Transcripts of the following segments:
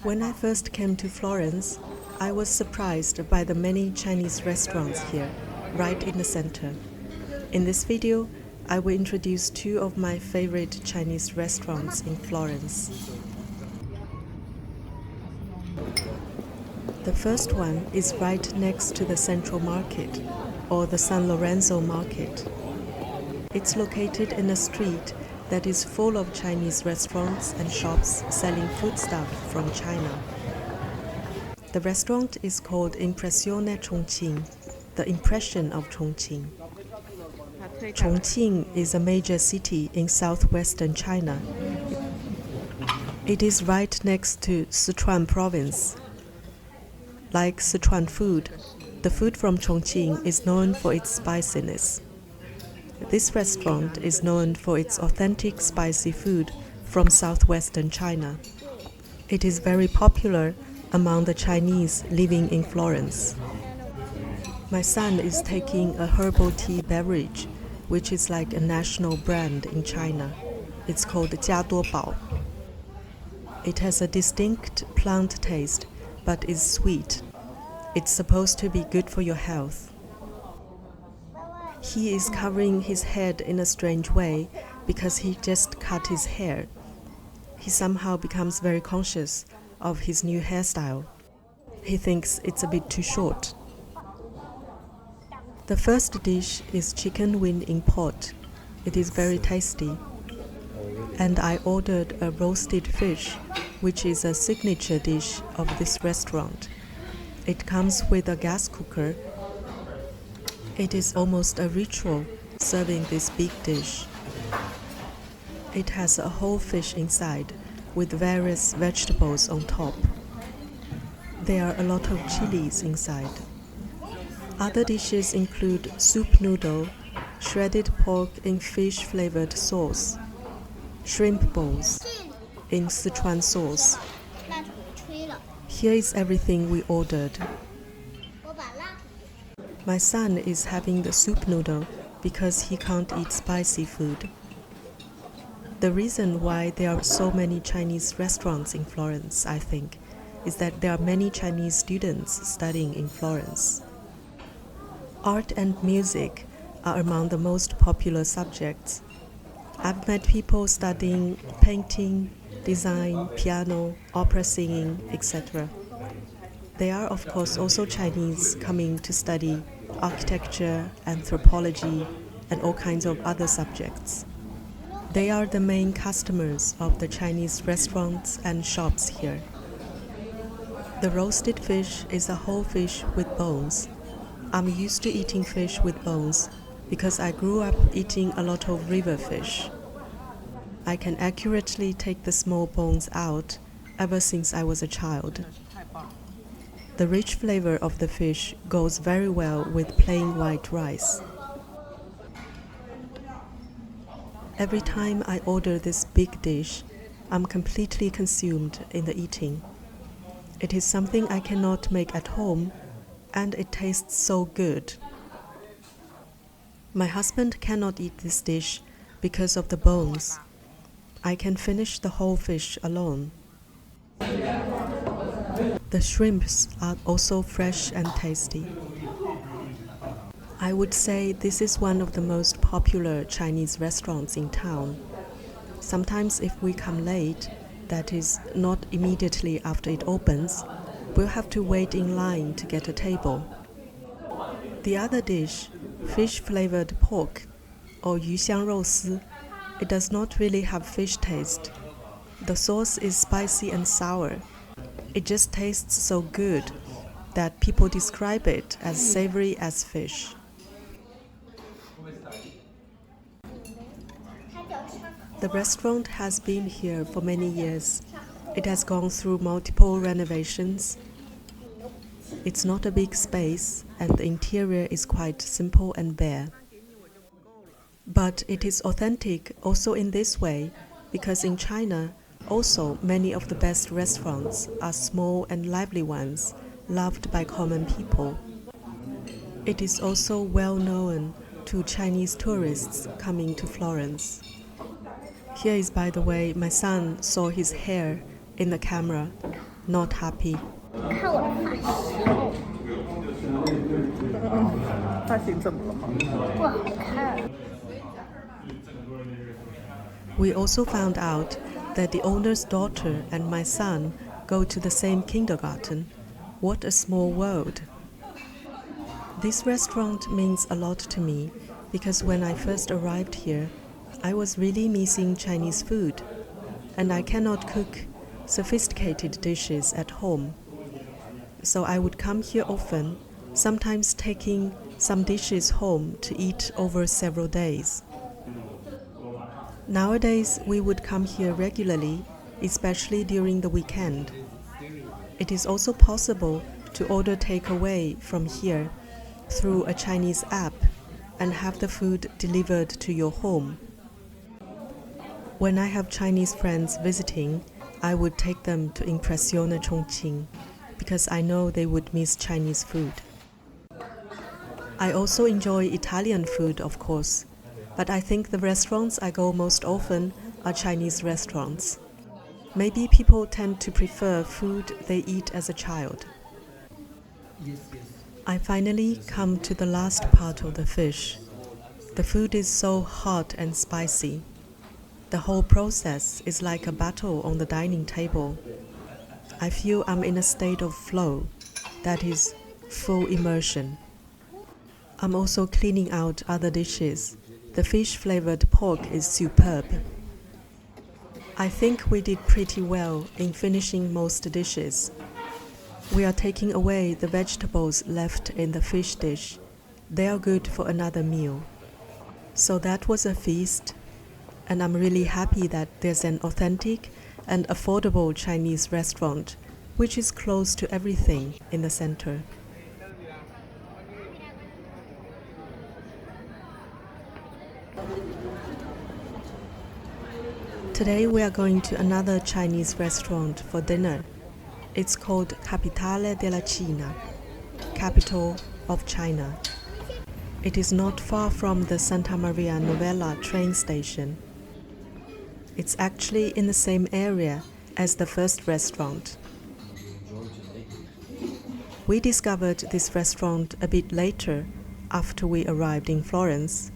When I first came to Florence, I was surprised by the many Chinese restaurants here, right in the center. In this video, I will introduce two of my favorite Chinese restaurants in Florence. The first one is right next to the Central Market, or the San Lorenzo Market. It's located in a street that is full of Chinese restaurants and shops selling foodstuff from China. The restaurant is called Impressione Chongqing, the impression of Chongqing. Chongqing is a major city in southwestern China. It is right next to Sichuan province. Like Sichuan food, the food from Chongqing is known for its spiciness. This restaurant is known for its authentic spicy food from southwestern China. It is very popular among the Chinese living in Florence. My son is taking a herbal tea beverage, which is like a national brand in China. It's called Jiaduobao. It has a distinct plant taste, but is sweet. It's supposed to be good for your health. He is covering his head in a strange way because he just cut his hair. He somehow becomes very conscious of his new hairstyle. He thinks it's a bit too short. The first dish is chicken wing in pot. It is very tasty. And I ordered a roasted fish, which is a signature dish of this restaurant. It comes with a gas cooker. It is almost a ritual serving this big dish. It has a whole fish inside with various vegetables on top. There are a lot of chilies inside. Other dishes include soup noodle, shredded pork in fish-flavored sauce, shrimp balls in Sichuan sauce. Here is everything we ordered. My son is having the soup noodle because he can't eat spicy food. The reason why there are so many Chinese restaurants in Florence, I think, is that there are many Chinese students studying in Florence. Art and music are among the most popular subjects. I've met people studying painting, design, piano, opera singing, etc. There are, of course, also Chinese coming to study architecture, anthropology, and all kinds of other subjects. They are the main customers of the Chinese restaurants and shops here. The roasted fish is a whole fish with bones. I'm used to eating fish with bones because I grew up eating a lot of river fish. I can accurately take the small bones out ever since I was a child. The rich flavor of the fish goes very well with plain white rice. Every time I order this big dish, I'm completely consumed in the eating. It is something I cannot make at home, and it tastes so good. My husband cannot eat this dish because of the bones. I can finish the whole fish alone. The shrimps are also fresh and tasty. I would say this is one of the most popular Chinese restaurants in town. Sometimes if we come late, that is, not immediately after it opens, we'll have to wait in line to get a table. The other dish, fish-flavored pork, or 鱼香肉丝, it does not really have fish taste. The sauce is spicy and sour. It just tastes so good that people describe it as savory as fish. The restaurant has been here for many years. It has gone through multiple renovations. It's not a big space, and the interior is quite simple and bare. But it is authentic also in this way, because in China, also many of the best restaurants are small and lively ones, loved by common people. It is also well known to Chinese tourists coming to Florence. Here is, by the way, my son saw his hair in the camera, not happy. 看我的发型怎么了吗？不好看。 We also found out that the owner's daughter and my son go to the same kindergarten. What a small world. This restaurant means a lot to me because when I first arrived here, I was really missing Chinese food, and I cannot cook sophisticated dishes at home. So I would come here often, sometimes taking some dishes home to eat over several days. Nowadays, we would come here regularly, especially during the weekend. It is also possible to order takeaway from here through a Chinese app and have the food delivered to your home. When I have Chinese friends visiting, I would take them to Impressione Chongqing because I know they would miss Chinese food. I also enjoy Italian food, of course, but I think the restaurants I go most often are Chinese restaurants. Maybe people tend to prefer food they eat as a child. I finally come to the last part of the fish. The food is so hot and spicy. The whole process is like a battle on the dining table. I feel I'm in a state of flow, that is, full immersion. I'm also cleaning out other dishes. The fish-flavored pork is superb. I think we did pretty well in finishing most dishes. We are taking away the vegetables left in the fish dish. They are good for another meal. So that was a feast, and I'm really happy that there's an authentic and affordable Chinese restaurant, which is close to everything in the center. Today we are going to another Chinese restaurant for dinner. It's called Capitale della Cina, capital of China. It is not far from the Santa Maria Novella train station. It's actually in the same area as the first restaurant. We discovered this restaurant a bit later after we arrived in Florence.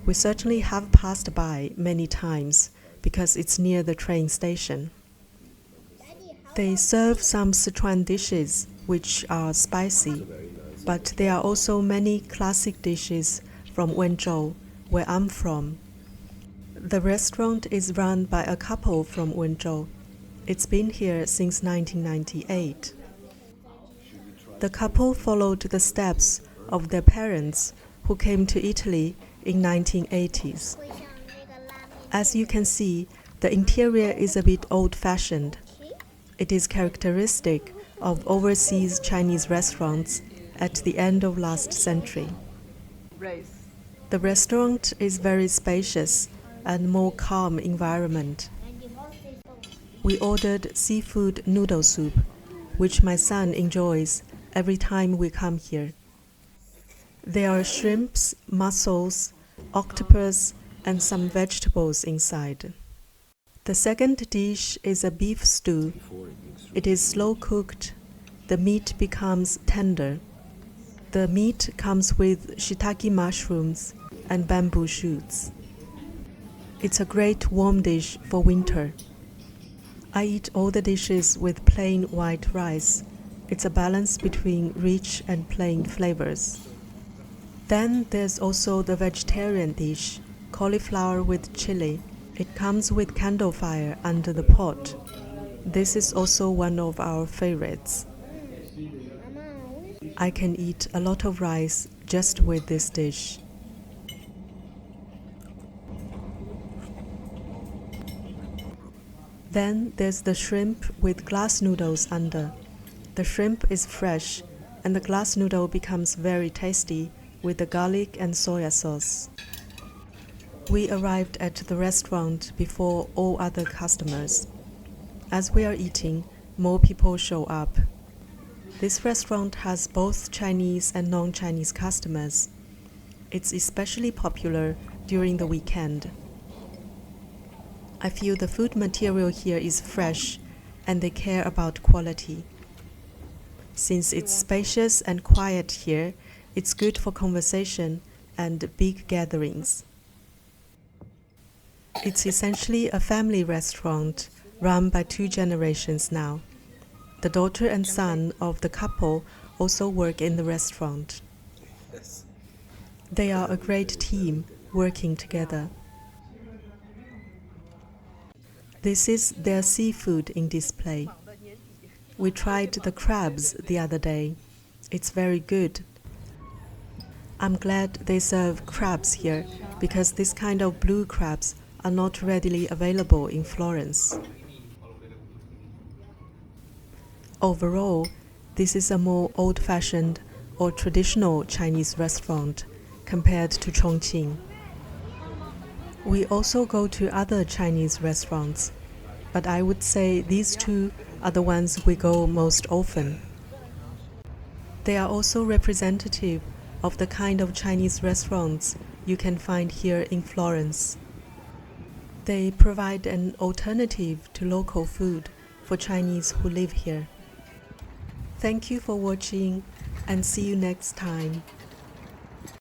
We certainly have passed by many times because it's near the train station. They serve some Sichuan dishes which are spicy, but there are also many classic dishes from Wenzhou, where I'm from. The restaurant is run by a couple from Wenzhou. It's been here since 1998. The couple followed the steps of their parents who came to Italy in 1980s. As you can see, the interior is a bit old-fashioned. It is characteristic of overseas Chinese restaurants at the end of last century. The restaurant is very spacious and more calm environment. We ordered seafood noodle soup, which my son enjoys every time we come here. There are shrimps, mussels, octopus, and some vegetables inside. The second dish is a beef stew. It is slow cooked. The meat becomes tender. The meat comes with shiitake mushrooms and bamboo shoots. It's a great warm dish for winter. I eat all the dishes with plain white rice. It's a balance between rich and plain flavors. Then there's also the vegetarian dish, cauliflower with chili. It comes with candle fire under the pot. This is also one of our favorites. I can eat a lot of rice just with this dish. Then there's the shrimp with glass noodles under. The shrimp is fresh, and the glass noodle becomes very tasty with the garlic and soya sauce. We arrived at the restaurant before all other customers. As we are eating, more people show up. This restaurant has both Chinese and non-Chinese customers. It's especially popular during the weekend. I feel the food material here is fresh and they care about quality. Since it's spacious and quiet here, it's good for conversation and big gatherings. It's essentially a family restaurant run by 2 generations now. The daughter and son of the couple also work in the restaurant. They are a great team working together. This is their seafood in display. We tried the crabs the other day. It's very good. I'm glad they serve crabs here because this kind of blue crabs are not readily available in Florence. Overall, this is a more old-fashioned or traditional Chinese restaurant compared to Chongqing. We also go to other Chinese restaurants, but I would say these 2 are the ones we go most often. They are also representative of the kind of Chinese restaurants you can find here in Florence. They provide an alternative to local food for Chinese who live here. Thank you for watching and see you next time.